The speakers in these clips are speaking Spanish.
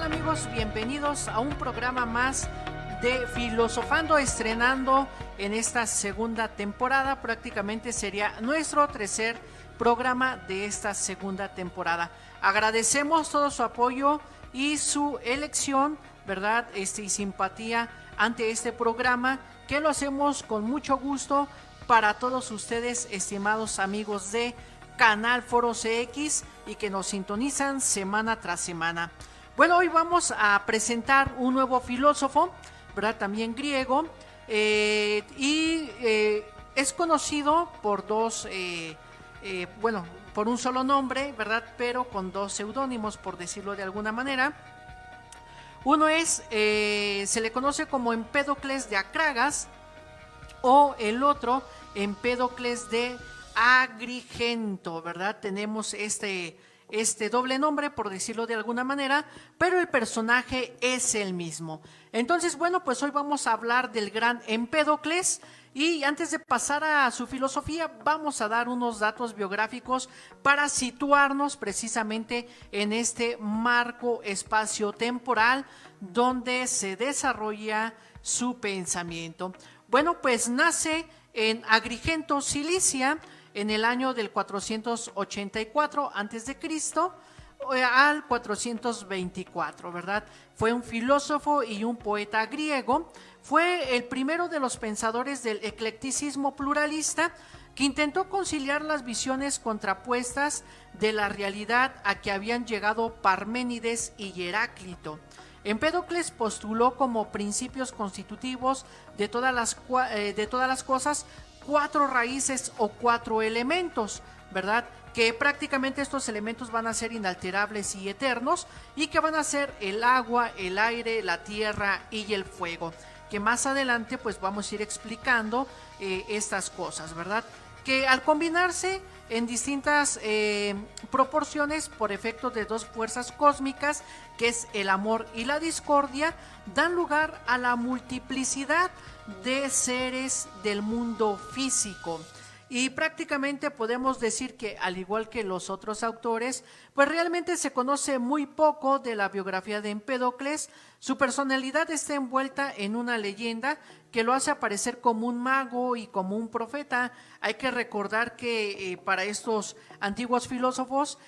amigos? Bienvenidos a un programa más de Filosofando, estrenando en esta segunda temporada. Prácticamente sería nuestro tercer programa de esta segunda temporada. Agradecemos todo su apoyo y su elección, ¿verdad? Y simpatía ante este programa, que lo hacemos con mucho gusto para todos ustedes, estimados amigos de Canal Foro CX, y que nos sintonizan semana tras semana. Bueno, hoy vamos a presentar un nuevo filósofo, ¿verdad? También griego, es conocido por por un solo nombre, ¿verdad? Pero con dos seudónimos, por decirlo de alguna manera. Uno es, se le conoce como Empédocles de Acragas, o el otro, Empédocles de Agrigento, ¿verdad? Tenemos este doble nombre, por decirlo de alguna manera, pero el personaje es el mismo. Entonces, bueno, pues hoy vamos a hablar del gran Empédocles, y antes de pasar a su filosofía, vamos a dar unos datos biográficos para situarnos precisamente en este marco espacio-temporal donde se desarrolla su pensamiento. Bueno, pues nace en Agrigento, Cilicia, en el año del 484 a.C. al 424, ¿verdad? Fue un filósofo y un poeta griego. Fue el primero de los pensadores del eclecticismo pluralista, que intentó conciliar las visiones contrapuestas de la realidad a que habían llegado Parménides y Heráclito. Empédocles postuló como principios constitutivos de todas las cosas cuatro raíces o cuatro elementos, ¿verdad? Que prácticamente estos elementos van a ser inalterables y eternos, y que van a ser el agua, el aire, la tierra y el fuego, que más adelante pues vamos a ir explicando estas cosas, ¿verdad? Que al combinarse en distintas proporciones por efecto de dos fuerzas cósmicas, que es el amor y la discordia, dan lugar a la multiplicidad de seres del mundo físico. Y prácticamente podemos decir que, al igual que los otros autores, pues realmente se conoce muy poco de la biografía de Empédocles. Su personalidad está envuelta en una leyenda que lo hace aparecer como un mago y como un profeta. Hay que recordar que para estos antiguos filósofos,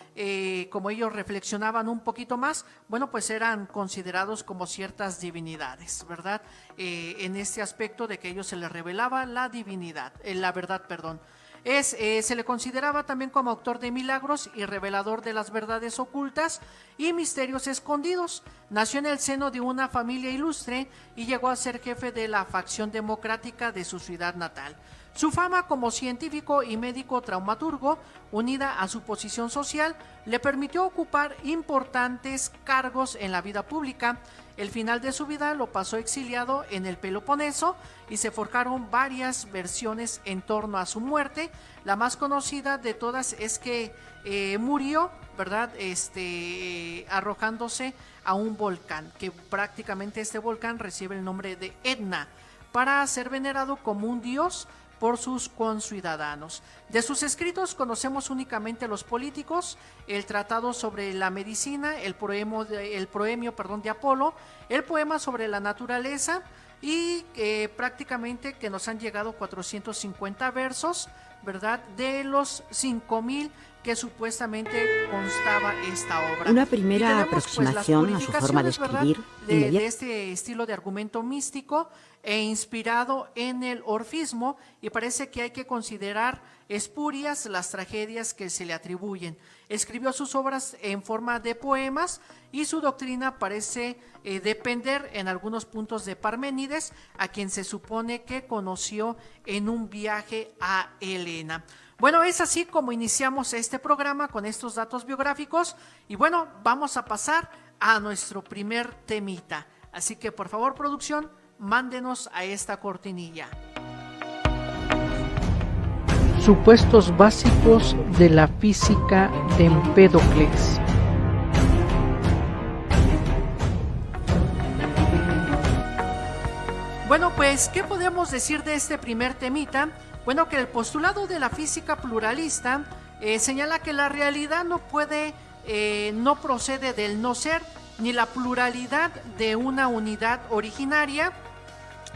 como ellos reflexionaban un poquito más, bueno, pues eran considerados como ciertas divinidades, ¿verdad? En este aspecto de que a ellos se les revelaba la divinidad, la verdad, perdón. Se le consideraba también como autor de milagros y revelador de las verdades ocultas y misterios escondidos. Nació en el seno de una familia ilustre y llegó a ser jefe de la facción democrática de su ciudad natal. Su fama como científico y médico traumaturgo, unida a su posición social, le permitió ocupar importantes cargos en la vida pública. El final de su vida lo pasó exiliado en el Peloponeso, y se forjaron varias versiones en torno a su muerte. La más conocida de todas es que murió, ¿verdad? Arrojándose a un volcán, que prácticamente este volcán recibe el nombre de Etna, para ser venerado como un dios por sus conciudadanos. De sus escritos conocemos únicamente los políticos, el tratado sobre la medicina, el proemio de Apolo, el poema sobre la naturaleza, y prácticamente que nos han llegado 450 versos, ¿verdad? De los 5000 que supuestamente constaba esta obra. Una primera aproximación a su forma de escribir de este estilo de argumento místico e inspirado en el orfismo, y parece que hay que considerar espurias las tragedias que se le atribuyen. Escribió sus obras en forma de poemas, y su doctrina parece depender en algunos puntos de Parménides, a quien se supone que conoció en un viaje a Helena. Bueno, es así como iniciamos este programa con estos datos biográficos, y bueno, vamos a pasar a nuestro primer temita. Así que por favor, producción, mándenos a esta cortinilla. Supuestos básicos de la física de Empédocles. Bueno, pues, ¿qué podemos decir de este primer temita? Bueno, que el postulado de la física pluralista señala que la realidad no procede del no ser, ni la pluralidad de una unidad originaria,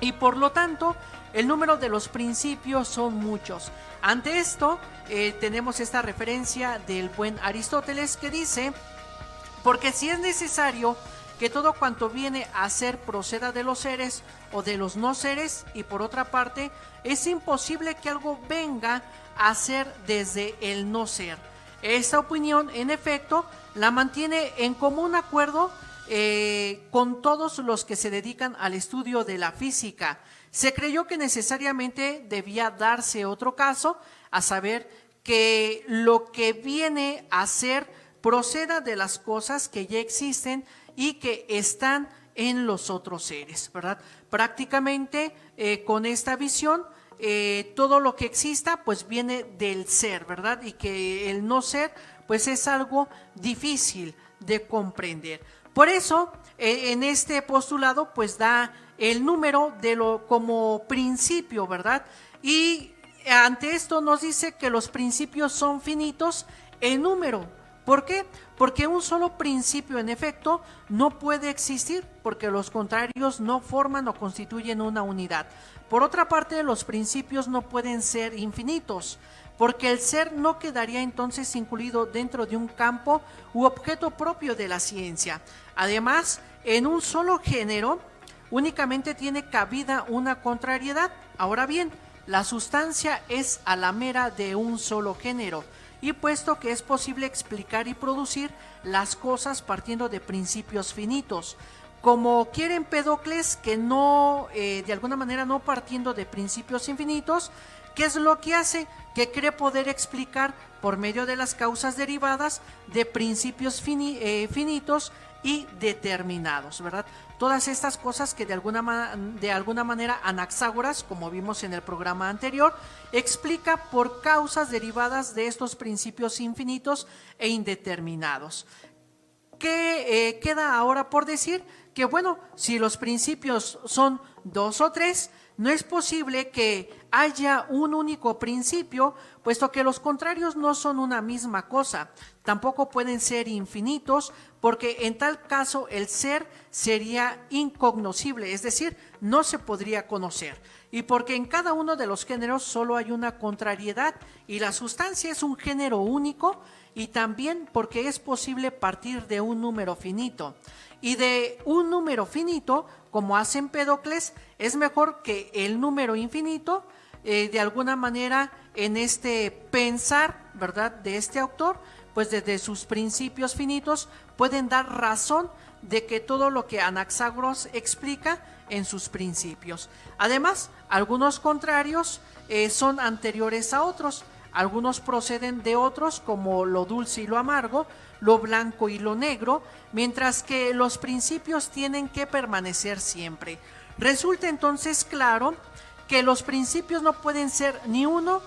y por lo tanto el número de los principios son muchos. Ante esto tenemos esta referencia del buen Aristóteles que dice: porque si es necesario que todo cuanto viene a ser proceda de los seres o de los no seres, y por otra parte es imposible que algo venga a ser desde el no ser. Esta opinión, en efecto, la mantiene en común acuerdo con todos los que se dedican al estudio de la física. Se creyó que necesariamente debía darse otro caso, a saber que lo que viene a ser proceda de las cosas que ya existen y que están en los otros seres, ¿verdad? Prácticamente con esta visión todo lo que exista pues viene del ser, ¿verdad? Y que el no ser pues es algo difícil de comprender. Por eso en este postulado pues da el número de lo como principio, ¿verdad? Y ante esto nos dice que los principios son finitos en número. ¿Por qué? Porque un solo principio, en efecto, no puede existir, porque los contrarios no forman o constituyen una unidad. Por otra parte, los principios no pueden ser infinitos, porque el ser no quedaría entonces incluido dentro de un campo u objeto propio de la ciencia. Además, en un solo género únicamente tiene cabida una contrariedad. Ahora bien, la sustancia es a la mera de un solo género, y puesto que es posible explicar y producir las cosas partiendo de principios finitos, como quiere Empédocles, que no, de alguna manera no partiendo de principios infinitos, ¿qué es lo que hace? Que cree poder explicar por medio de las causas derivadas de principios finitos y determinados, ¿verdad? Todas estas cosas que de alguna manera Anaxágoras, como vimos en el programa anterior, explica por causas derivadas de estos principios infinitos e indeterminados. ¿Qué queda ahora por decir? Que bueno, si los principios son 2 o 3, no es posible que haya un único principio, puesto que los contrarios no son una misma cosa. Tampoco pueden ser infinitos, porque en tal caso el ser sería incognoscible, es decir, no se podría conocer. Y porque en cada uno de los géneros solo hay una contrariedad, y la sustancia es un género único, y también porque es posible partir de un número finito. Y de un número finito, como hace Empédocles, es mejor que el número infinito. De alguna manera en este pensar, ¿verdad?, de este autor, pues desde sus principios finitos pueden dar razón de que todo lo que Anaxágoras explica en sus principios. Además, algunos contrarios son anteriores a otros. Algunos proceden de otros, como lo dulce y lo amargo, lo blanco y lo negro, mientras que los principios tienen que permanecer siempre. Resulta entonces claro que los principios no pueden ser ni uno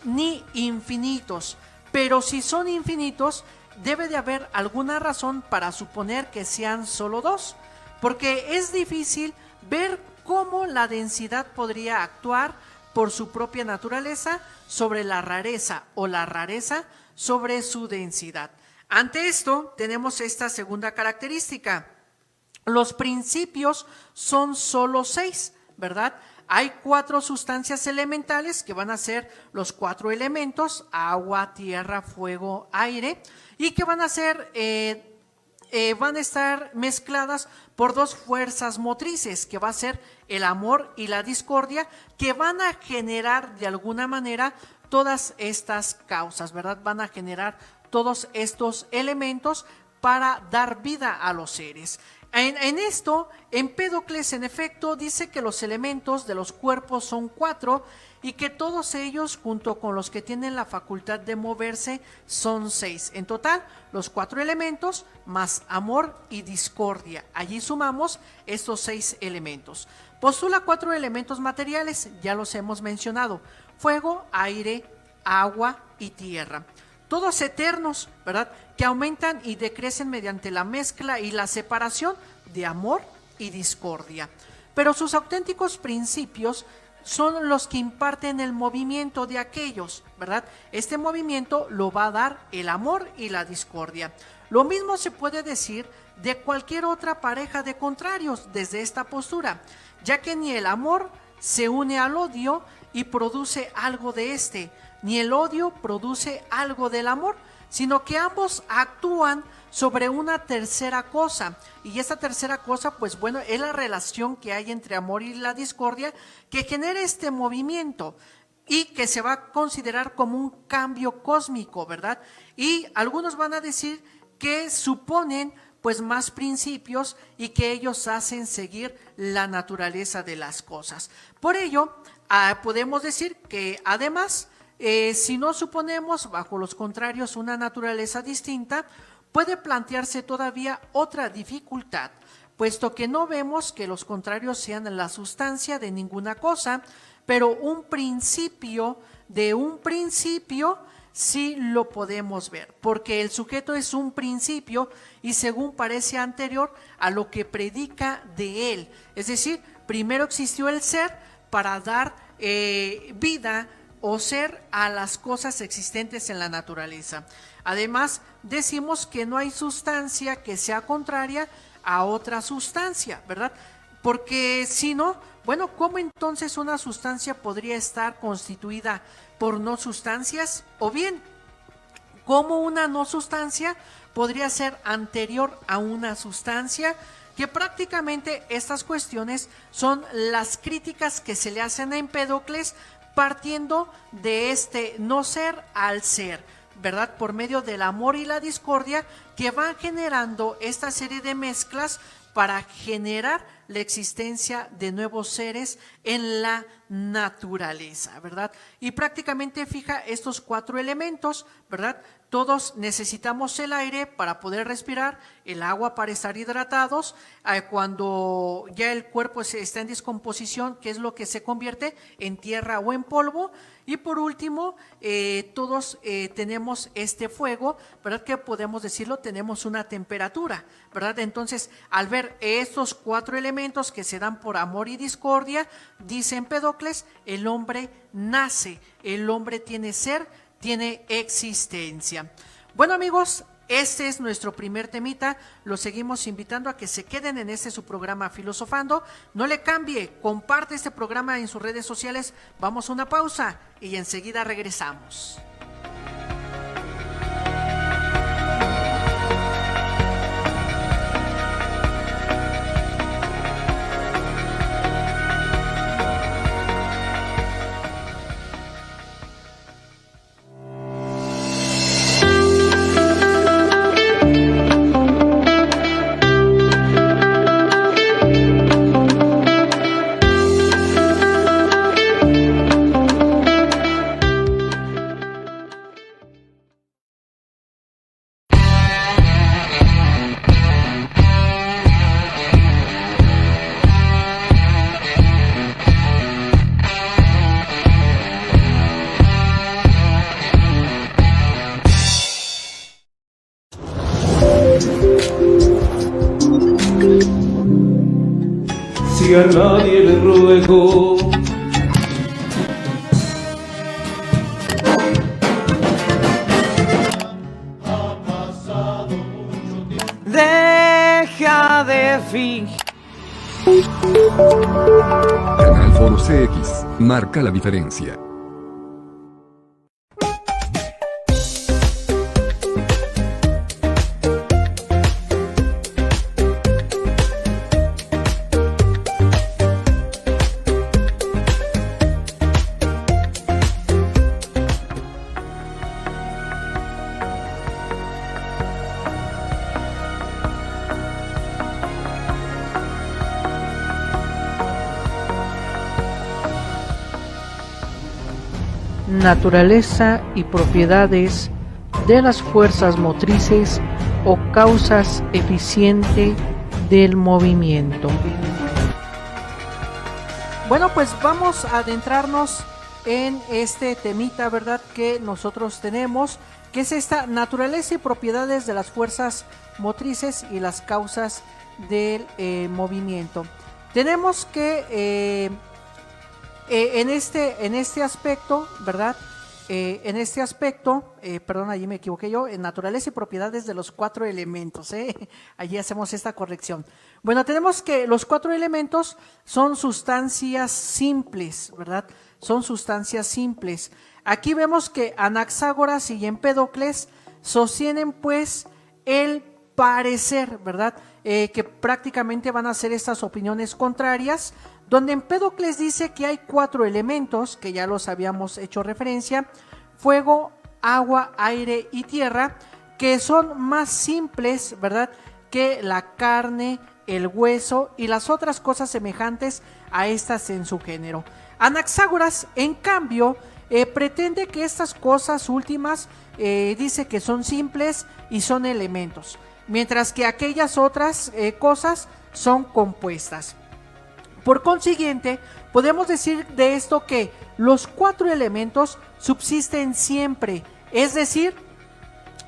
ni infinitos, pero si son infinitos, debe de haber alguna razón para suponer que sean solo 2, porque es difícil ver cómo la densidad podría actuar por su propia naturaleza sobre la rareza, o la rareza sobre su densidad. Ante esto tenemos esta segunda característica: los principios son solo 6, ¿verdad? Hay 4 sustancias elementales que van a ser los 4 elementos: agua, tierra, fuego, aire, y que van a ser van a estar mezcladas por 2 fuerzas motrices, que va a ser el amor y la discordia, que van a generar de alguna manera todas estas causas, ¿verdad? Van a generar todos estos elementos para dar vida a los seres. En esto, Empédocles en efecto dice que los elementos de los cuerpos son 4 y que todos ellos, junto con los que tienen la facultad de moverse, son 6. En total, los 4 elementos más amor y discordia. Allí sumamos estos 6 elementos. Postula 4 elementos materiales, ya los hemos mencionado: fuego, aire, agua y tierra. Todos eternos, ¿verdad?, que aumentan y decrecen mediante la mezcla y la separación de amor y discordia. Pero sus auténticos principios son los que imparten el movimiento de aquellos, ¿verdad? Este movimiento lo va a dar el amor y la discordia. Lo mismo se puede decir de cualquier otra pareja de contrarios desde esta postura, ya que ni el amor se une al odio y produce algo de este, ni el odio produce algo del amor, sino que ambos actúan sobre una tercera cosa, y esta tercera cosa, pues bueno, es la relación que hay entre amor y la discordia que genera este movimiento y que se va a considerar como un cambio cósmico, ¿verdad? Y algunos van a decir que suponen pues más principios y que ellos hacen seguir la naturaleza de las cosas. Por ello, podemos decir que además, si no suponemos bajo los contrarios una naturaleza distinta, puede plantearse todavía otra dificultad, puesto que no vemos que los contrarios sean la sustancia de ninguna cosa, pero un principio de un principio sí lo podemos ver, porque el sujeto es un principio y según parece anterior a lo que predica de él. Es decir, primero existió el ser para dar vida o ser a las cosas existentes en la naturaleza. Además, decimos que no hay sustancia que sea contraria a otra sustancia, ¿verdad? Porque si no, bueno, ¿cómo entonces una sustancia podría estar constituida por no sustancias? O bien, ¿cómo una no sustancia podría ser anterior a una sustancia? Que prácticamente estas cuestiones son las críticas que se le hacen a Empédocles partiendo de este no ser al ser, ¿verdad? Por medio del amor y la discordia que van generando esta serie de mezclas para generar la existencia de nuevos seres en la naturaleza, ¿verdad? Y prácticamente fija estos 4 elementos, ¿verdad? Todos necesitamos el aire para poder respirar, el agua para estar hidratados, cuando ya el cuerpo está en descomposición, ¿qué es lo que se convierte? En tierra o en polvo. Y por último, todos tenemos este fuego, ¿verdad? Que podemos decirlo, tenemos una temperatura, ¿verdad? Entonces, al ver estos 4 elementos que se dan por amor y discordia, dice Empédocles, el hombre nace, el hombre tiene ser, tiene existencia. Bueno, amigos, este es nuestro primer temita. Los seguimos invitando a que se queden en su programa Filosofando. No le cambie, comparte este programa en sus redes sociales. Vamos a una pausa y enseguida regresamos. Si a nadie le ruego, deja de fingir. Canal Foro CX marca la diferencia. Naturaleza y propiedades de las fuerzas motrices o causas eficientes del movimiento. Bueno, pues vamos a adentrarnos en este temita, ¿verdad? Que nosotros tenemos, que es esta naturaleza y propiedades de las fuerzas motrices y las causas del movimiento. Tenemos que en este aspecto, ¿verdad? en este aspecto, perdón, allí me equivoqué yo, en naturaleza y propiedades de los 4 elementos, allí hacemos esta corrección. Bueno, tenemos que los 4 elementos son sustancias simples, ¿verdad? Son sustancias simples. Aquí vemos que Anaxágoras y Empédocles sostienen pues el parecer, ¿verdad? Que prácticamente van a ser estas opiniones contrarias, donde Empédocles dice que hay 4 elementos, que ya los habíamos hecho referencia: fuego, agua, aire y tierra, que son más simples, ¿verdad?, que la carne, el hueso y las otras cosas semejantes a estas en su género. Anaxágoras, en cambio, pretende que estas cosas últimas dice que son simples y son elementos, mientras que aquellas otras cosas son compuestas. Por consiguiente, podemos decir de esto que los 4 elementos subsisten siempre, es decir,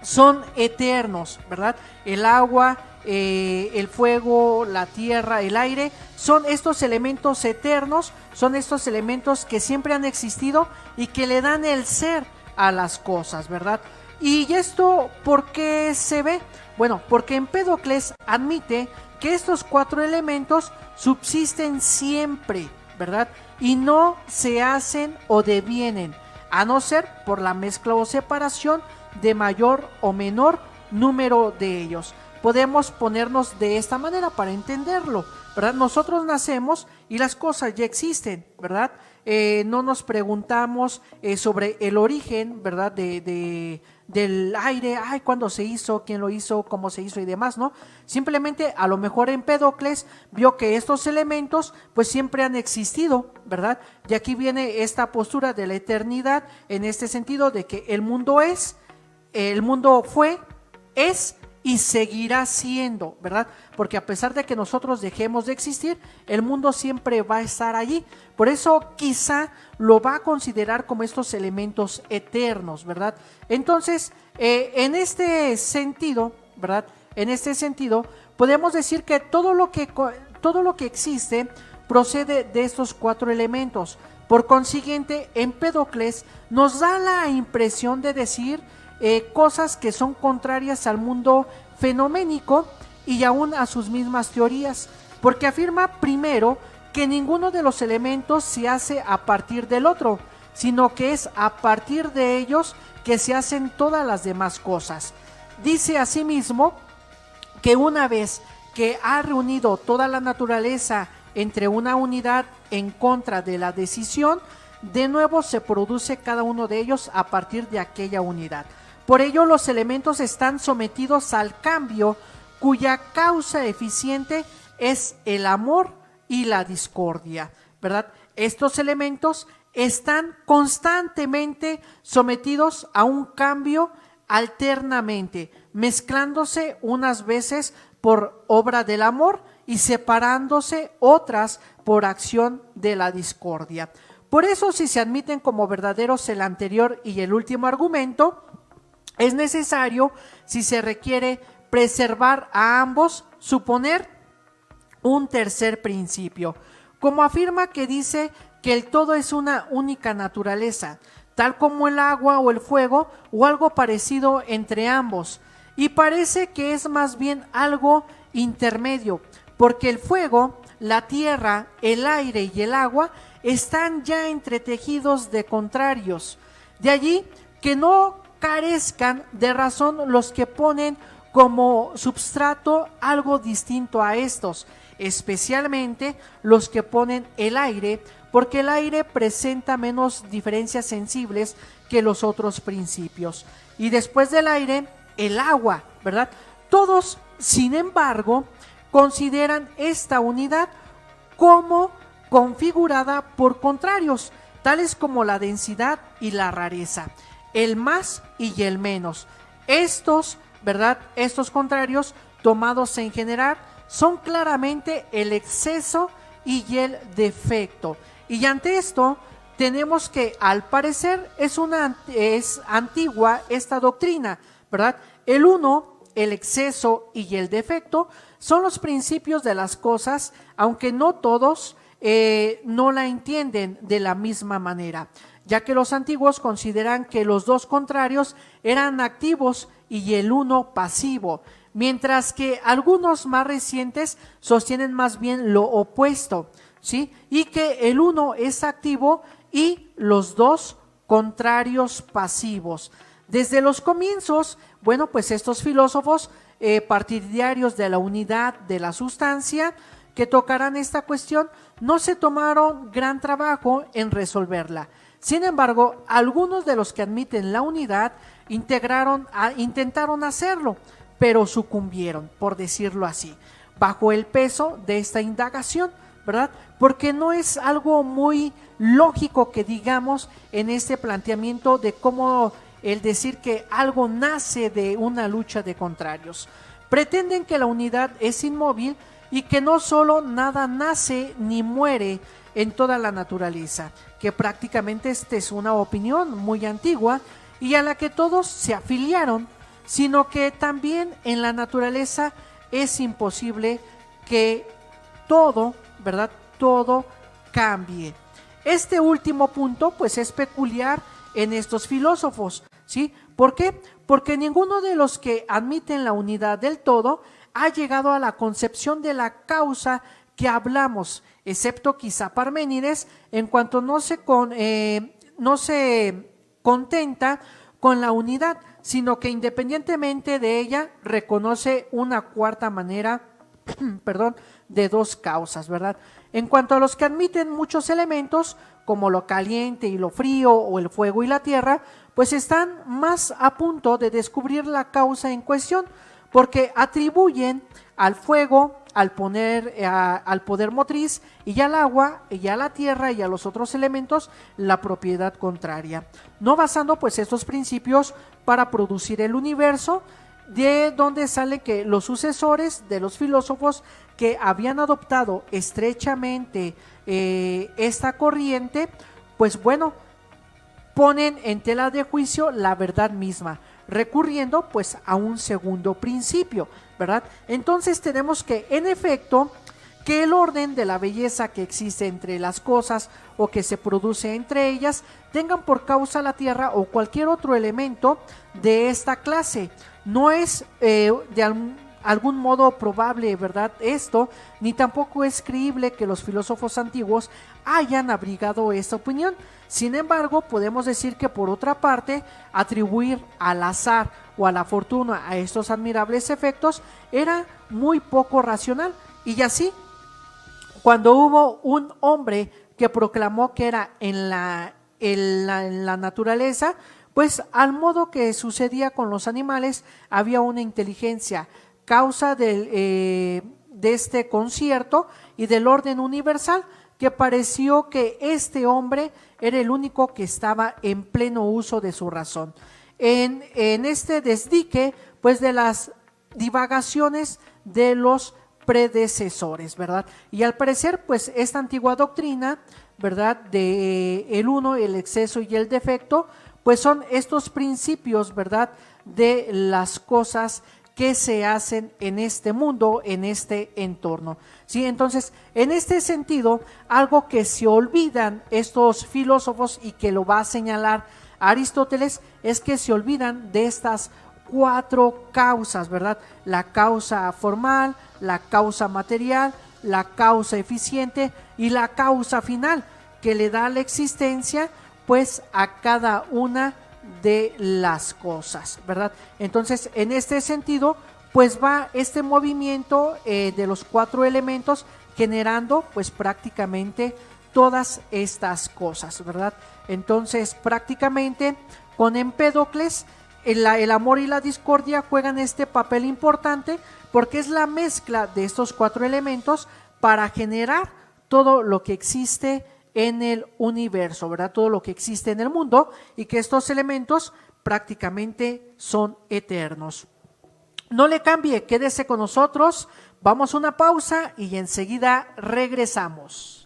son eternos, ¿verdad? El agua, el fuego, la tierra, el aire, son estos elementos eternos, son estos elementos que siempre han existido y que le dan el ser a las cosas, ¿verdad? ¿Y esto por qué se ve? Bueno, porque Empédocles admite que estos 4 elementos subsisten siempre, ¿verdad? Y no se hacen o devienen, a no ser por la mezcla o separación de mayor o menor número de ellos. Podemos ponernos de esta manera para entenderlo, ¿verdad? Nosotros nacemos y las cosas ya existen, ¿verdad? No nos preguntamos sobre el origen, ¿verdad? Del aire, ay, cuándo se hizo, quién lo hizo, cómo se hizo y demás, ¿no? Simplemente a lo mejor Empédocles vio que estos elementos pues siempre han existido, ¿verdad? Y aquí viene esta postura de la eternidad, en este sentido de que el mundo es, el mundo fue, es y seguirá siendo, ¿verdad? Porque a pesar de que nosotros dejemos de existir, el mundo siempre va a estar allí. Por eso quizá lo va a considerar como estos elementos eternos, ¿verdad? Entonces, en este sentido, ¿verdad? En este sentido, podemos decir que todo lo que existe procede de estos 4 elementos. Por consiguiente, Empédocles nos da la impresión de decir cosas que son contrarias al mundo fenoménico y aún a sus mismas teorías, porque afirma primero que ninguno de los elementos se hace a partir del otro, sino que es a partir de ellos que se hacen todas las demás cosas. Dice asimismo que una vez que ha reunido toda la naturaleza entre una unidad en contra de la decisión, de nuevo se produce cada uno de ellos a partir de aquella unidad. Por ello, los elementos están sometidos al cambio, cuya causa eficiente es el amor y la discordia, ¿verdad? Estos elementos están constantemente sometidos a un cambio alternamente, mezclándose unas veces por obra del amor y separándose otras por acción de la discordia. Por eso, si se admiten como verdaderos el anterior y el último argumento, es necesario, si se requiere preservar a ambos, suponer un tercer principio, como afirma que dice que el todo es una única naturaleza, tal como el agua o el fuego o algo parecido entre ambos, y parece que es más bien algo intermedio, porque el fuego, la tierra, el aire y el agua están ya entretejidos de contrarios. De allí que no carezcan de razón los que ponen como substrato algo distinto a estos, especialmente los que ponen el aire, porque el aire presenta menos diferencias sensibles que los otros principios. Y después del aire, el agua, ¿verdad? Todos, sin embargo, consideran esta unidad como configurada por contrarios, tales como la densidad y la rareza, el más y el menos. Estos, ¿verdad? Estos contrarios, tomados en general, son claramente el exceso y el defecto. Y ante esto, tenemos que, al parecer, es antigua esta doctrina, ¿verdad? El uno, el exceso y el defecto, son los principios de las cosas, aunque no todos no la entienden de la misma manera. ya que los antiguos consideran que los dos contrarios eran activos y el uno pasivo, mientras que algunos más recientes sostienen más bien lo opuesto, ¿sí? Y que el uno es activo y los dos contrarios pasivos. Desde los comienzos, bueno, pues estos filósofos partidarios de la unidad de la sustancia que tocarán esta cuestión no se tomaron gran trabajo en resolverla. Sin embargo, algunos de los que admiten la unidad intentaron hacerlo, pero sucumbieron, por decirlo así, bajo el peso de esta indagación, ¿verdad? Porque no es algo muy lógico que digamos en este planteamiento de cómo el decir que algo nace de una lucha de contrarios. Pretenden que la unidad es inmóvil y que no solo nada nace ni muere en toda la naturaleza, que prácticamente esta es una opinión muy antigua y a la que todos se afiliaron, sino que también en la naturaleza es imposible que todo, ¿verdad? Todo cambie. Este último punto pues es peculiar en estos filósofos, ¿sí? ¿Por qué? Porque ninguno de los que admiten la unidad del todo ha llegado a la concepción de la causa que hablamos, excepto quizá Parménides, en cuanto no se contenta con la unidad, sino que independientemente de ella reconoce una cuarta manera, de dos causas, ¿verdad? En cuanto a los que admiten muchos elementos, como lo caliente y lo frío, o el fuego y la tierra, pues están más a punto de descubrir la causa en cuestión, porque atribuyen al fuego, al poder motriz, y al agua, y a la tierra, y a los otros elementos, la propiedad contraria, no basando pues estos principios para producir el universo, de donde sale que los sucesores de los filósofos que habían adoptado estrechamente esta corriente, pues bueno, ponen en tela de juicio la verdad misma, recurriendo pues a un segundo principio, ¿verdad? Entonces tenemos que, en efecto, que el orden de la belleza que existe entre las cosas o que se produce entre ellas tengan por causa la tierra o cualquier otro elemento de esta clase. No es de algún modo probable, ¿verdad? Esto, ni tampoco es creíble que los filósofos antiguos hayan abrigado esta opinión. Sin embargo, podemos decir que por otra parte, atribuir al azar o a la fortuna a estos admirables efectos era muy poco racional. Y así, cuando hubo un hombre que proclamó que era en la naturaleza, pues al modo que sucedía con los animales, había una inteligencia, causa de este concierto y del orden universal, que pareció que este hombre era el único que estaba en pleno uso de su razón. En este desdique, pues, de las divagaciones de los predecesores, ¿verdad? Y al parecer, pues, esta antigua doctrina, ¿verdad?, de el uno, el exceso y el defecto, pues son estos principios, ¿verdad?, de las cosas que se hacen en este mundo, en este entorno, ¿sí? Entonces, en este sentido, algo que se olvidan estos filósofos y que lo va a señalar Aristóteles es que se olvidan de estas cuatro causas, ¿verdad? La causa formal, la causa material, la causa eficiente y la causa final, que le da la existencia pues a cada una de las cosas, ¿verdad? Entonces, en este sentido, pues va este movimiento de los cuatro elementos generando pues prácticamente todas estas cosas, ¿verdad? Entonces, prácticamente con Empédocles el amor y la discordia juegan este papel importante, porque es la mezcla de estos cuatro elementos para generar todo lo que existe en el universo, ¿verdad? Todo lo que existe en el mundo, y que estos elementos prácticamente son eternos. No le cambie, quédese con nosotros, vamos a una pausa y enseguida regresamos.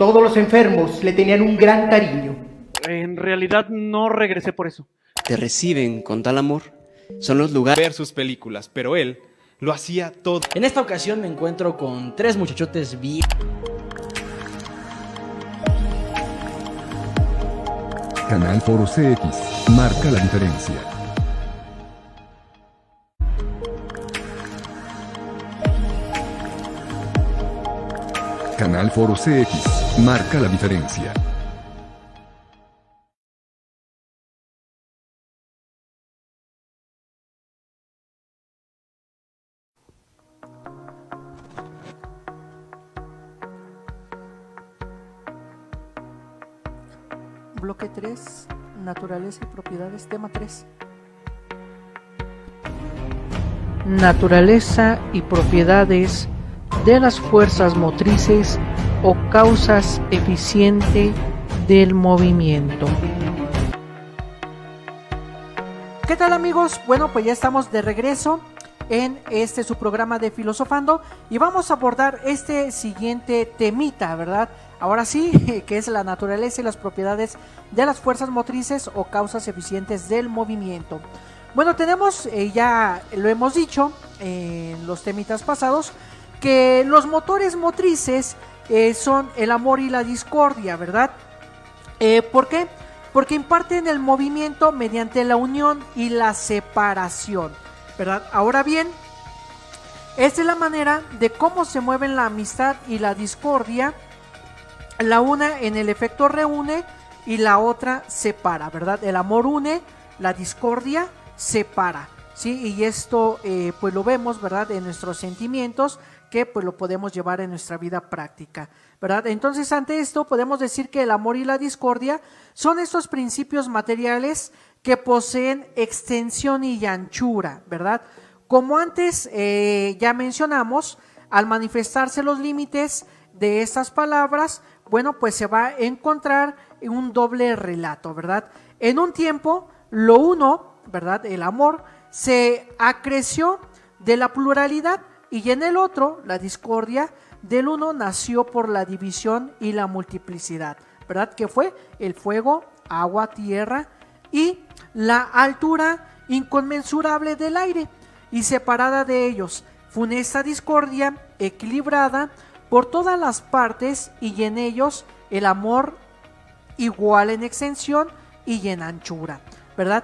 Todos los enfermos le tenían un gran cariño. En realidad no regresé por eso. Te reciben con tal amor. Son los lugares... ver sus películas, pero él lo hacía todo. En esta ocasión me encuentro con 3 muchachotes bien... Canal Foro CX. Marca la diferencia. Canal Foro CX. Marca la diferencia. Bloque 3, naturaleza y propiedades, tema 3. Naturaleza y propiedades de las fuerzas motrices o causas eficientes del movimiento. ¿Qué tal, amigos? Bueno, pues ya estamos de regreso en su programa de Filosofando y vamos a abordar este siguiente temita, ¿verdad? Ahora sí, que es la naturaleza y las propiedades de las fuerzas motrices o causas eficientes del movimiento. Bueno, tenemos, ya lo hemos dicho en los temitas pasados, que los motores motrices son el amor y la discordia, ¿verdad? ¿Por qué? Porque imparten el movimiento mediante la unión y la separación, ¿verdad? Ahora bien, esta es la manera de cómo se mueven la amistad y la discordia. La una en el efecto reúne y la otra separa, ¿verdad? El amor une, la discordia separa, ¿sí? Y esto pues lo vemos, ¿verdad? En nuestros sentimientos, que pues lo podemos llevar en nuestra vida práctica, ¿verdad? Entonces, ante esto podemos decir que el amor y la discordia son estos principios materiales que poseen extensión y anchura, ¿verdad? Como antes ya mencionamos, al manifestarse los límites de estas palabras, bueno, pues se va a encontrar un doble relato, ¿verdad? En un tiempo, lo uno, ¿verdad? El amor se acreció de la pluralidad y en el otro, la discordia del uno nació por la división y la multiplicidad, ¿verdad? Que fue el fuego, agua, tierra y la altura inconmensurable del aire y separada de ellos. Funesta discordia equilibrada por todas las partes y en ellos el amor igual en extensión y en anchura, ¿verdad?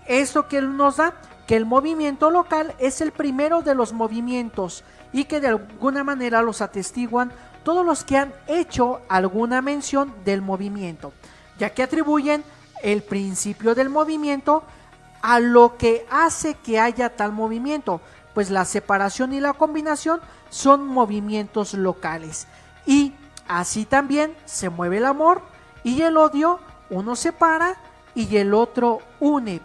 Esto que nos da que el movimiento local es el primero de los movimientos y que de alguna manera los atestiguan todos los que han hecho alguna mención del movimiento, ya que atribuyen el principio del movimiento a lo que hace que haya tal movimiento, pues la separación y la combinación son movimientos locales. Y así también se mueve el amor y el odio, uno separa y el otro une.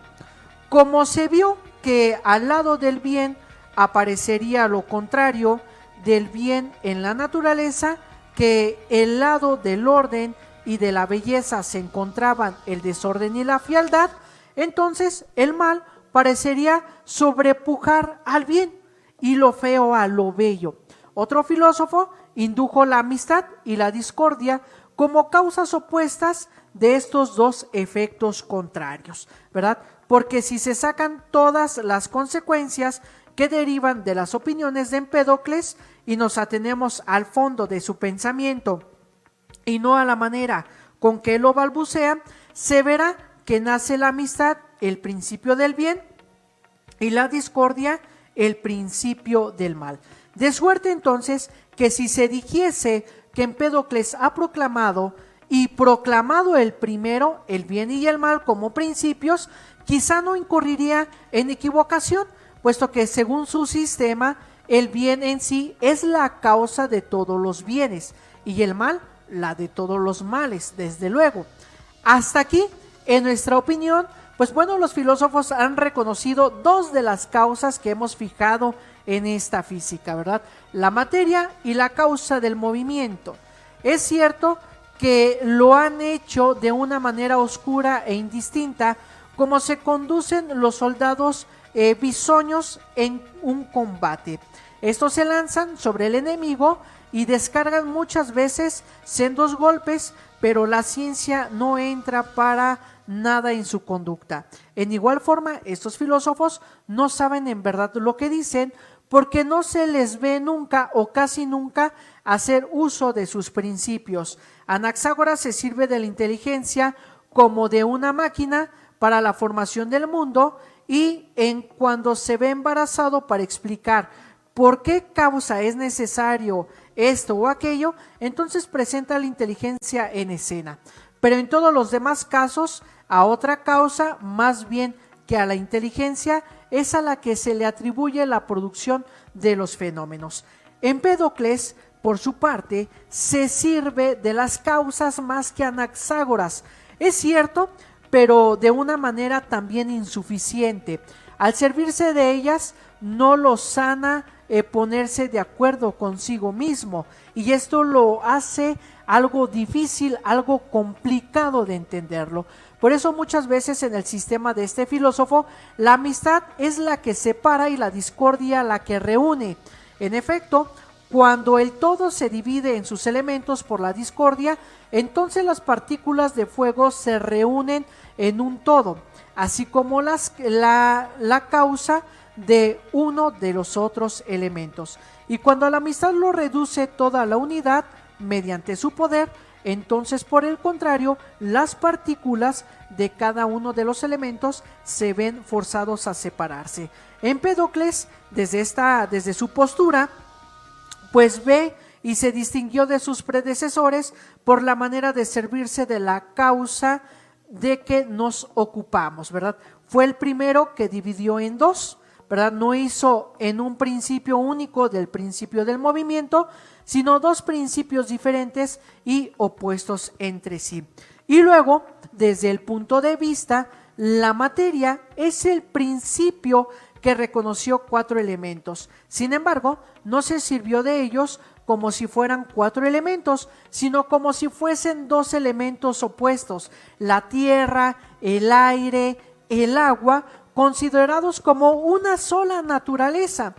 Como se vio que al lado del bien aparecería lo contrario del bien en la naturaleza, que el lado del orden y de la belleza se encontraban el desorden y la fealdad, entonces el mal parecería sobrepujar al bien y lo feo a lo bello. Otro filósofo indujo la amistad y la discordia como causas opuestas de estos dos efectos contrarios, ¿verdad? Porque si se sacan todas las consecuencias que derivan de las opiniones de Empédocles y nos atenemos al fondo de su pensamiento y no a la manera con que lo balbucea, se verá que nace la amistad, el principio del bien, y la discordia, el principio del mal. De suerte entonces que si se dijese que Empédocles ha proclamado el primero, el bien y el mal como principios, quizá no incurriría en equivocación, puesto que según su sistema, el bien en sí es la causa de todos los bienes y el mal la de todos los males, desde luego. Hasta aquí, en nuestra opinión, pues bueno, los filósofos han reconocido dos de las causas que hemos fijado en esta física, ¿verdad? La materia y la causa del movimiento. Es cierto que lo han hecho de una manera oscura e indistinta, como se conducen los soldados bisoños en un combate. Estos se lanzan sobre el enemigo y descargan muchas veces sendos golpes, pero la ciencia no entra para nada en su conducta. En igual forma, estos filósofos no saben en verdad lo que dicen, porque no se les ve nunca o casi nunca hacer uso de sus principios. Anaxágoras se sirve de la inteligencia como de una máquina para la formación del mundo, y cuando se ve embarazado para explicar por qué causa es necesario esto o aquello, entonces presenta la inteligencia en escena. Pero en todos los demás casos, a otra causa, más bien que a la inteligencia, es a la que se le atribuye la producción de los fenómenos. Empédocles, por su parte, se sirve de las causas más que Anaxágoras. Es cierto, pero de una manera también insuficiente. Al servirse de ellas, no lo sana ponerse de acuerdo consigo mismo, y esto lo hace algo difícil, algo complicado de entenderlo. Por eso muchas veces en el sistema de este filósofo, la amistad es la que separa y la discordia la que reúne. En efecto, cuando el todo se divide en sus elementos por la discordia, entonces las partículas de fuego se reúnen en un todo, así como la causa de uno de los otros elementos. Y cuando la amistad lo reduce toda a la unidad mediante su poder, entonces por el contrario, las partículas de cada uno de los elementos se ven forzados a separarse. Empédocles, desde su postura, pues ve y se distinguió de sus predecesores por la manera de servirse de la causa de que nos ocupamos, ¿verdad? Fue el primero que dividió en dos, ¿verdad? No hizo en un principio único del principio del movimiento, sino dos principios diferentes y opuestos entre sí. Y luego, desde el punto de vista, la materia es el principio que reconoció cuatro elementos. Sin embargo, no se sirvió de ellos como si fueran cuatro elementos, sino como si fuesen dos elementos opuestos, la tierra, el aire, el agua, considerados como una sola naturaleza.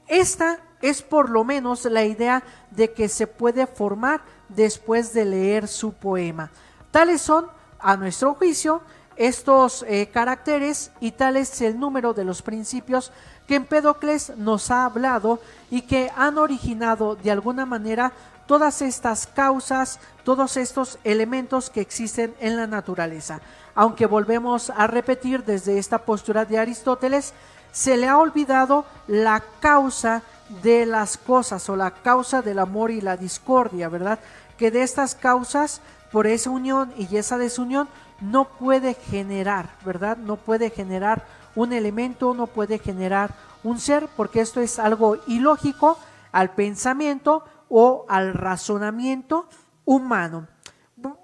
Esta es por lo menos la idea de que se puede formar después de leer su poema. Tales son, a nuestro juicio, estos caracteres, y tal es el número de los principios que Empédocles nos ha hablado y que han originado de alguna manera todas estas causas, todos estos elementos que existen en la naturaleza. Aunque volvemos a repetir desde esta postura de Aristóteles, se le ha olvidado la causa de las cosas o la causa del amor y la discordia, ¿verdad? Que de estas causas, por esa unión y esa desunión, no puede generar, ¿verdad? No puede generar un elemento, no puede generar un ser, porque esto es algo ilógico al pensamiento o al razonamiento humano.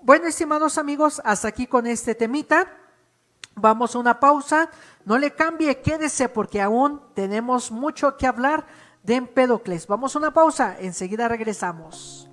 Bueno, estimados amigos, hasta aquí con este temita. Vamos a una pausa, no le cambie, quédese porque aún tenemos mucho que hablar de Empédocles. Vamos a una pausa, enseguida regresamos.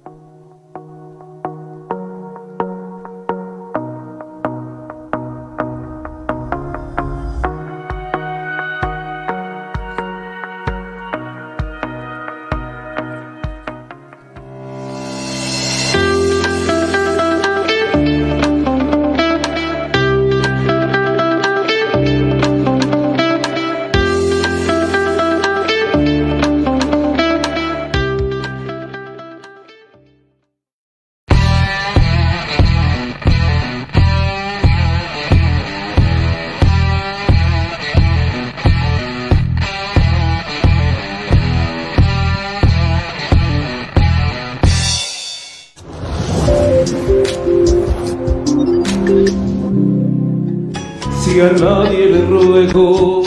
Si a nadie le ruego,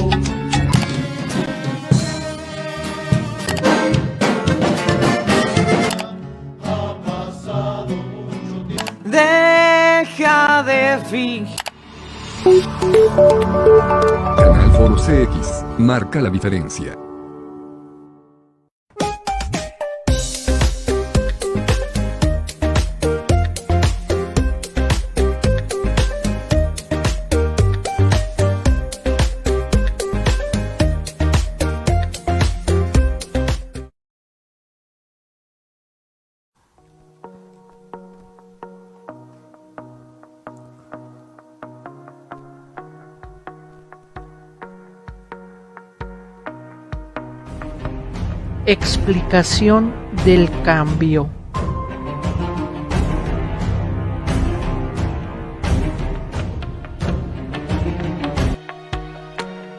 deja de fingir. Canal Foro CX, marca la diferencia. explicación del cambio.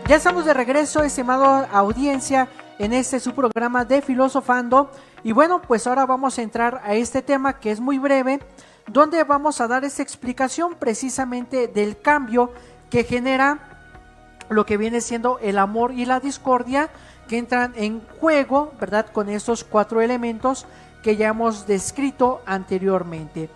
Ya estamos de regreso, estimada audiencia, en este su programa de Filosofando. Y bueno, pues ahora vamos a entrar a este tema que es muy breve, donde vamos a dar esta explicación precisamente del cambio que genera lo que viene siendo el amor y la discordia, que entran en juego, ¿verdad? Con estos 4 elementos que ya hemos descrito anteriormente.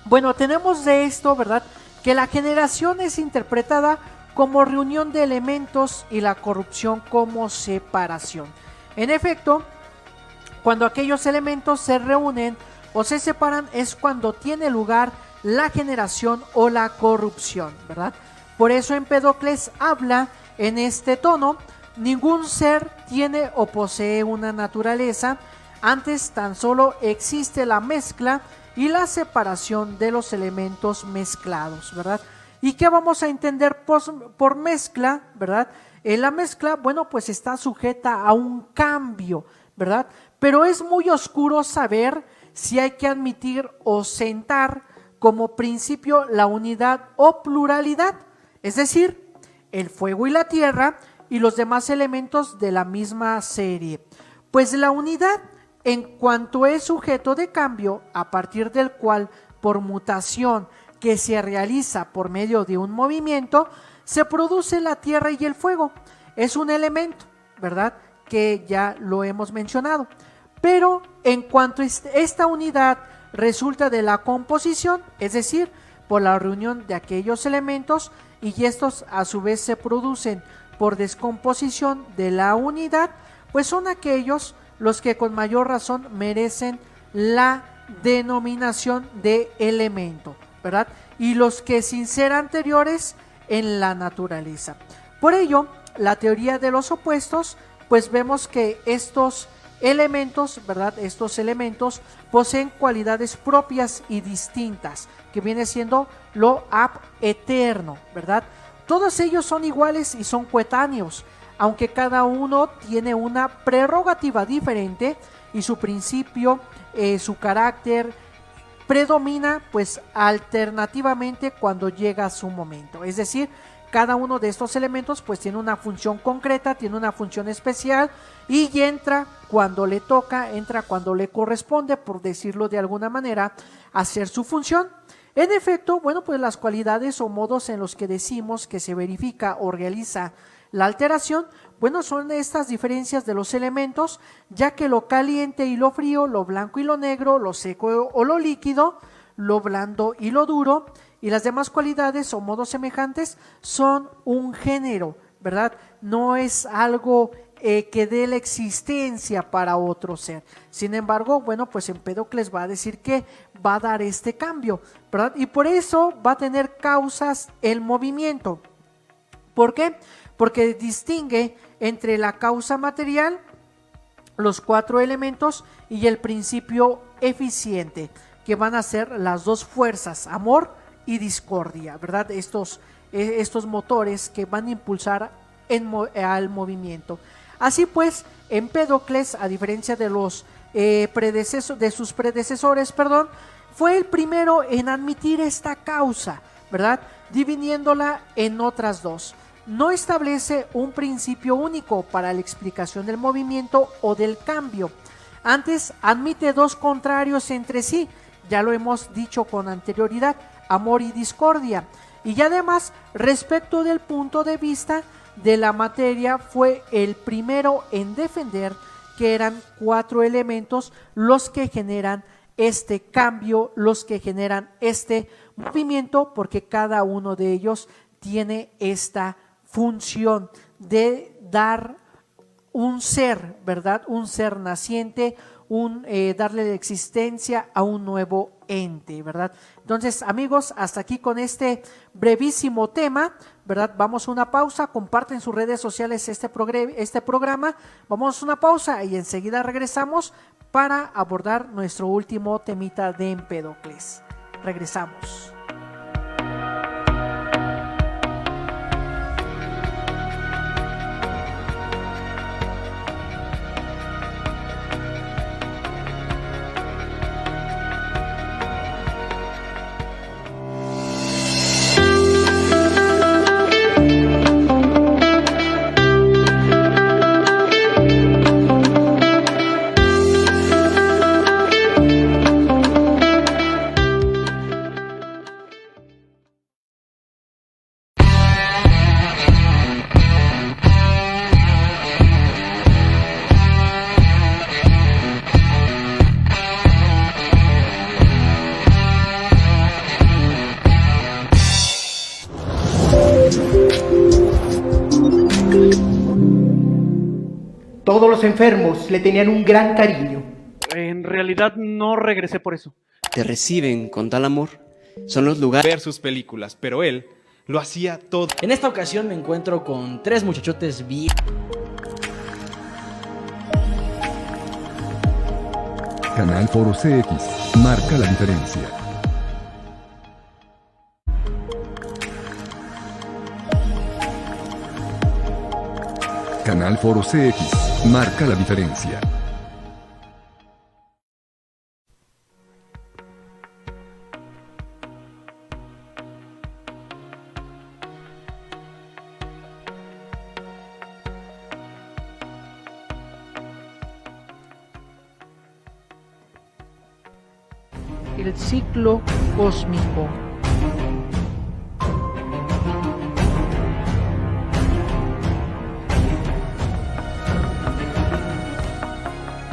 Bueno, tenemos de esto, ¿verdad? Que la generación es interpretada como reunión de elementos y la corrupción como separación. En efecto, cuando aquellos elementos se reúnen o se separan es cuando tiene lugar la generación o la corrupción, ¿verdad? Por eso Empédocles habla en este tono: ningún ser tiene o posee una naturaleza, antes tan solo existe la mezcla y la separación de los elementos mezclados, ¿verdad? ¿Y qué vamos a entender por mezcla, verdad? La mezcla, bueno, pues está sujeta a un cambio, ¿verdad? Pero es muy oscuro saber si hay que admitir o sentar como principio la unidad o pluralidad, es decir, el fuego y la tierra y los demás elementos de la misma serie. Pues la unidad, en cuanto es sujeto de cambio, a partir del cual, por mutación que se realiza por medio de un movimiento, se produce la tierra y el fuego. Es un elemento, ¿verdad?, que ya lo hemos mencionado. Pero en cuanto esta unidad resulta de la composición, es decir, por la reunión de aquellos elementos, y estos a su vez se producen por descomposición de la unidad, pues son aquellos los que con mayor razón merecen la denominación de elemento, ¿verdad? Y los que sin ser anteriores en la naturaleza. Por ello, la teoría de los opuestos, pues vemos que estos elementos, ¿verdad? Estos elementos poseen cualidades propias y distintas, que viene siendo lo ab eterno, ¿verdad? Todos ellos son iguales y son coetáneos, aunque cada uno tiene una prerrogativa diferente y su principio, su carácter predomina pues alternativamente cuando llega su momento. Es decir, cada uno de estos elementos pues tiene una función concreta, tiene una función especial y entra cuando le toca, entra cuando le corresponde, por decirlo de alguna manera, hacer su función. En efecto, bueno, pues las cualidades o modos en los que decimos que se verifica o realiza la alteración, bueno, son estas diferencias de los elementos, ya que lo caliente y lo frío, lo blanco y lo negro, lo seco o lo líquido, lo blando y lo duro, y las demás cualidades o modos semejantes son un género, ¿verdad? No es algo que dé la existencia para otro ser. Sin embargo, bueno, pues Empédocles va a decir que va a dar este cambio, ¿verdad? Y por eso va a tener causas el movimiento. ¿Por qué? Porque distingue entre la causa material, los 4 elementos y el principio eficiente, que van a ser las dos fuerzas, amor y discordia, ¿verdad? Estos motores que van a impulsar al movimiento. Así pues, Empédocles, a diferencia de sus predecesores, fue el primero en admitir esta causa, ¿verdad? Dividiéndola en otras dos. No establece un principio único para la explicación del movimiento o del cambio. Antes admite dos contrarios entre sí, ya lo hemos dicho con anterioridad, amor y discordia. Y además, respecto del punto de vista de la materia, fue el primero en defender que eran 4 elementos los que generan este cambio, los que generan este movimiento, porque cada uno de ellos tiene esta función de dar un ser, ¿verdad? Un ser naciente, darle la existencia a un nuevo ente, ¿verdad? Entonces, amigos, hasta aquí con este brevísimo tema, ¿verdad? Vamos a una pausa, comparten en sus redes sociales este programa, vamos a una pausa y enseguida regresamos para abordar nuestro último temita de Empédocles. Regresamos. Todos los enfermos le tenían un gran cariño. En realidad no regresé por eso. Te reciben con tal amor. Son los lugares... ver sus películas, pero él lo hacía todo. En esta ocasión me encuentro con tres muchachotes bien... Canal Foro CX. Marca la diferencia. Canal Foro CX. Marca la diferencia. El ciclo cósmico.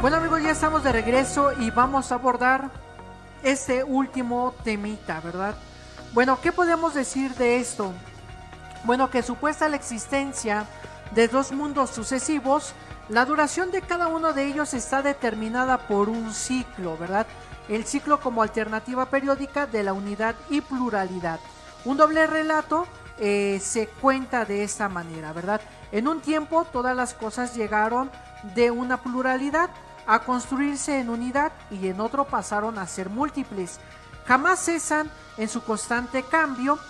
Bueno amigos, ya estamos de regreso y vamos a abordar este último temita, ¿verdad? Bueno, ¿qué podemos decir de esto? Bueno, que supuesta la existencia de dos mundos sucesivos, la duración de cada uno de ellos está determinada por un ciclo, ¿verdad? El ciclo como alternativa periódica de la unidad y pluralidad. Un doble relato se cuenta de esta manera, ¿verdad? En un tiempo todas las cosas llegaron de una pluralidad a construirse en unidad y en otro pasaron a ser múltiples. Jamás cesan en su constante cambio,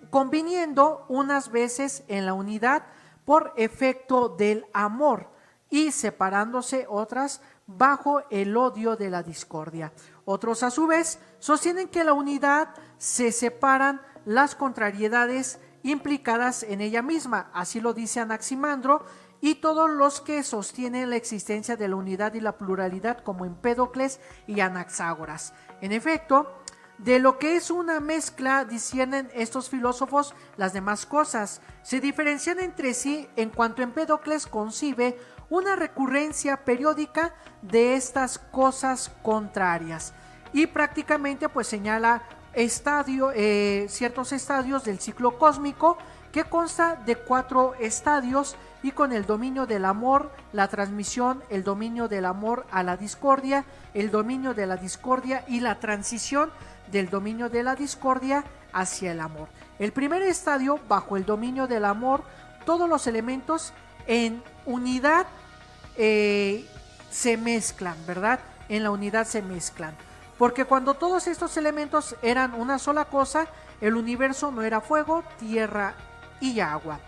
conviniendo unas veces en la unidad por efecto del amor y separándose otras bajo el odio de la discordia. Otros a su vez sostienen que la unidad se separan las contrariedades implicadas en ella misma, así lo dice Anaximandro, y todos los que sostienen la existencia de la unidad y la pluralidad como Empédocles y Anaxágoras. En efecto, de lo que es una mezcla disciernen estos filósofos las demás cosas. Se diferencian entre sí en cuanto Empédocles concibe una recurrencia periódica de estas cosas contrarias y prácticamente pues señala ciertos estadios del ciclo cósmico que consta de 4 estadios y con el dominio del amor, la transmisión, el dominio del amor a la discordia, el dominio de la discordia y la transición del dominio de la discordia hacia el amor. El primer estadio, bajo el dominio del amor, todos los elementos en unidad se mezclan, ¿verdad? En la unidad se mezclan. Porque cuando todos estos elementos eran una sola cosa, el universo no era fuego, tierra y agua.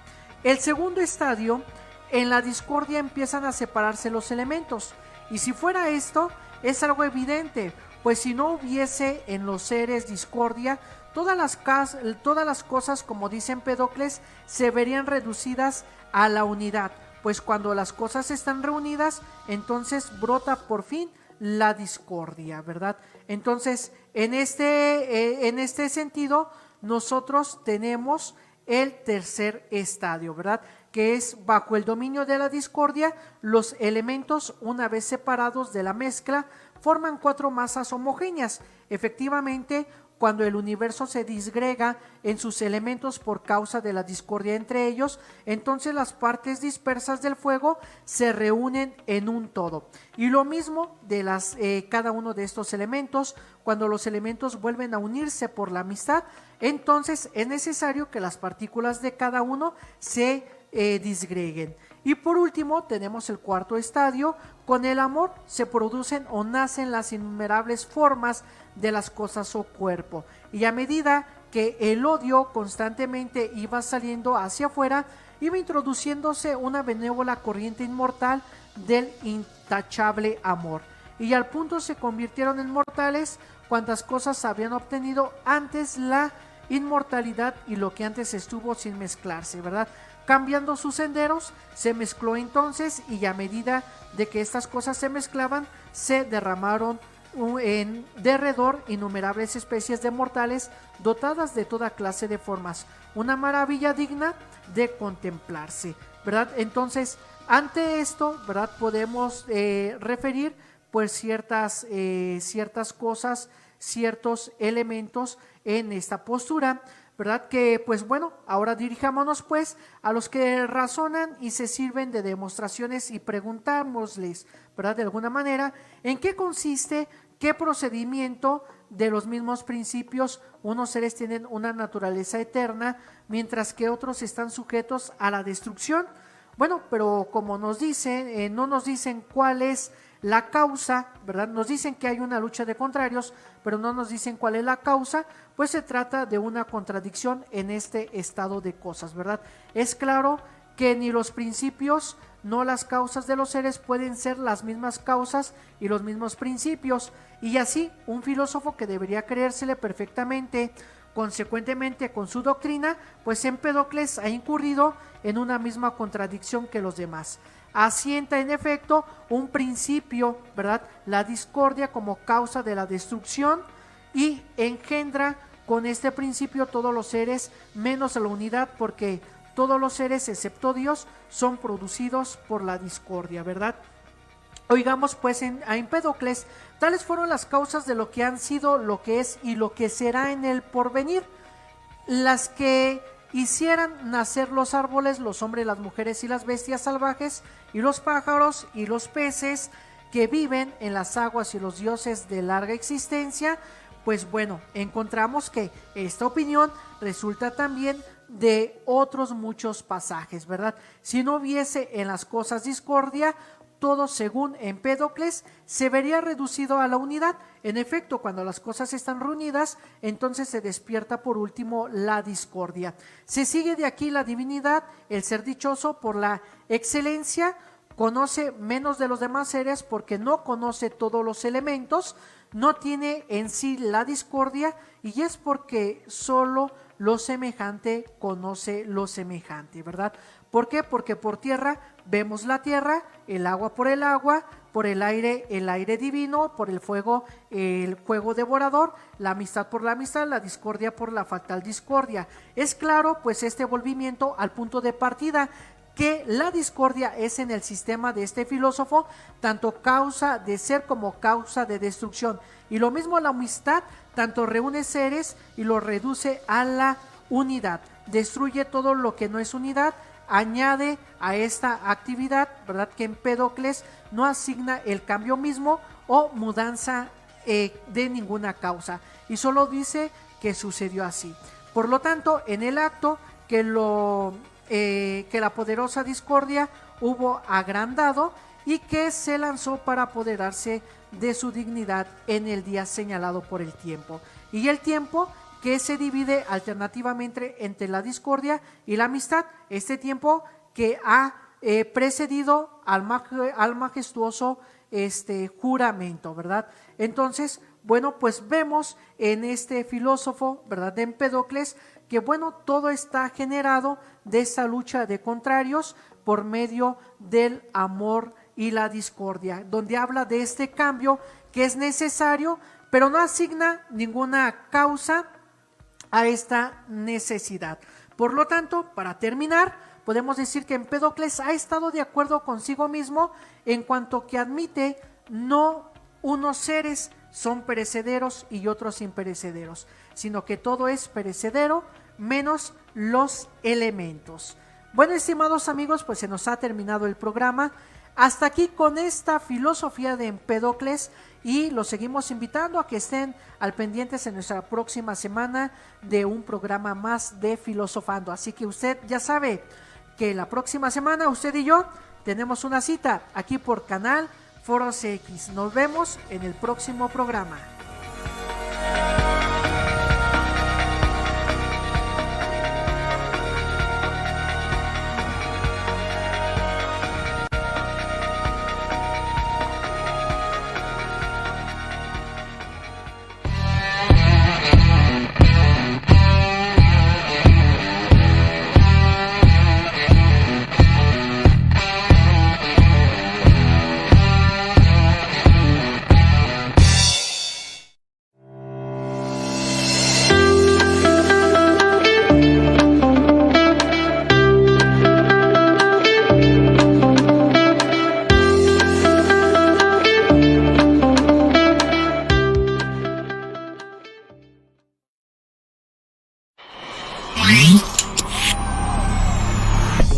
El segundo estadio, en la discordia empiezan a separarse los elementos. Y si fuera esto, es algo evidente, pues si no hubiese en los seres discordia, todas las cosas, como dice Empédocles, se verían reducidas a la unidad. Pues cuando las cosas están reunidas, entonces brota por fin la discordia, ¿verdad? Entonces, en este sentido, nosotros tenemos el tercer estadio, ¿verdad? Que es bajo el dominio de la discordia, los elementos, una vez separados de la mezcla, forman 4 masas homogéneas. Efectivamente, cuando el universo se disgrega en sus elementos por causa de la discordia entre ellos, entonces las partes dispersas del fuego se reúnen en un todo. Y lo mismo de cada uno de estos elementos, cuando los elementos vuelven a unirse por la amistad, entonces es necesario que las partículas de cada uno se disgreguen. Y por último tenemos el cuarto estadio. Con el amor se producen o nacen las innumerables formas de las cosas o cuerpo, y a medida que el odio constantemente iba saliendo hacia afuera, iba introduciéndose una benévola corriente inmortal del intachable amor, y al punto se convirtieron en mortales cuantas cosas habían obtenido antes la inmortalidad y lo que antes estuvo sin mezclarse, ¿verdad? Cambiando sus senderos, se mezcló entonces, y a medida de que estas cosas se mezclaban, se derramaron en derredor innumerables especies de mortales dotadas de toda clase de formas, una maravilla digna de contemplarse, ¿verdad? Entonces, ante esto, ¿verdad? Podemos referir pues ciertas cosas, ciertos elementos en esta postura. ¿verdad? Que pues bueno, ahora dirijámonos pues a los que razonan y se sirven de demostraciones y preguntámosles, ¿verdad? De alguna manera, ¿en qué consiste, qué procedimiento de los mismos principios? Unos seres tienen una naturaleza eterna, mientras que otros están sujetos a la destrucción. Bueno, pero como nos dicen, no nos dicen cuál es la causa, ¿verdad? Nos dicen que hay una lucha de contrarios, pero no nos dicen cuál es la causa, pues se trata de una contradicción en este estado de cosas, ¿verdad? Es claro que ni los principios, no las causas de los seres pueden ser las mismas causas y los mismos principios, y así un filósofo que debería creérsele perfectamente, consecuentemente con su doctrina, pues Empédocles ha incurrido en una misma contradicción que los demás. Asienta en efecto un principio, ¿verdad? La discordia como causa de la destrucción, y engendra con este principio todos los seres menos la unidad, porque todos los seres excepto Dios son producidos por la discordia, ¿verdad? Oigamos pues a Empédocles. Tales fueron las causas de lo que han sido, lo que es y lo que será en el porvenir, las que hicieran nacer los árboles, los hombres, las mujeres y las bestias salvajes, y los pájaros y los peces que viven en las aguas, y los dioses de larga existencia. Pues bueno, encontramos que esta opinión resulta también de otros muchos pasajes, ¿verdad? Si no hubiese en las cosas discordia, todo, según Empédocles, se vería reducido a la unidad. En efecto, cuando las cosas están reunidas, entonces se despierta por último la discordia. Se sigue de aquí la divinidad, el ser dichoso por la excelencia, conoce menos de los demás seres porque no conoce todos los elementos, no tiene en sí la discordia, y es porque solo lo semejante conoce lo semejante, ¿verdad? ¿Por qué? Porque por tierra vemos la tierra, el agua, por el aire divino, por el fuego devorador, la amistad por la amistad, la discordia por la fatal discordia. Es claro, pues, este volvimiento al punto de partida, que la discordia es en el sistema de este filósofo tanto causa de ser como causa de destrucción, y lo mismo la amistad, tanto reúne seres y los reduce a la unidad, destruye todo lo que no es unidad, añade a esta actividad, ¿verdad?, que Empédocles no asigna el cambio mismo o mudanza de ninguna causa, y solo dice que sucedió así. Por lo tanto, en el acto que la poderosa discordia hubo agrandado y que se lanzó para apoderarse de su dignidad en el día señalado por el tiempo, y el tiempo que se divide alternativamente entre la discordia y la amistad, este tiempo que ha precedido al majestuoso juramento, ¿verdad? Entonces, bueno, pues vemos en este filósofo, ¿verdad?, de Empédocles, que bueno, todo está generado de esa lucha de contrarios por medio del amor y la discordia, donde habla de este cambio que es necesario, pero no asigna ninguna causa a esta necesidad. Por lo tanto, para terminar, podemos decir que Empédocles ha estado de acuerdo consigo mismo en cuanto que admite no unos seres son perecederos y otros imperecederos, sino que todo es perecedero menos los elementos. Bueno, estimados amigos, pues se nos ha terminado el programa. Hasta aquí con esta filosofía de Empédocles, y los seguimos invitando a que estén al pendientes en nuestra próxima semana de un programa más de Filosofando. Así que usted ya sabe que la próxima semana usted y yo tenemos una cita aquí por Canal Foro CX. Nos vemos en el próximo programa.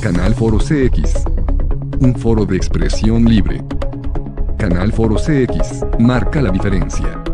Canal Foro CX. Un foro de expresión libre. Canal Foro CX marca la diferencia.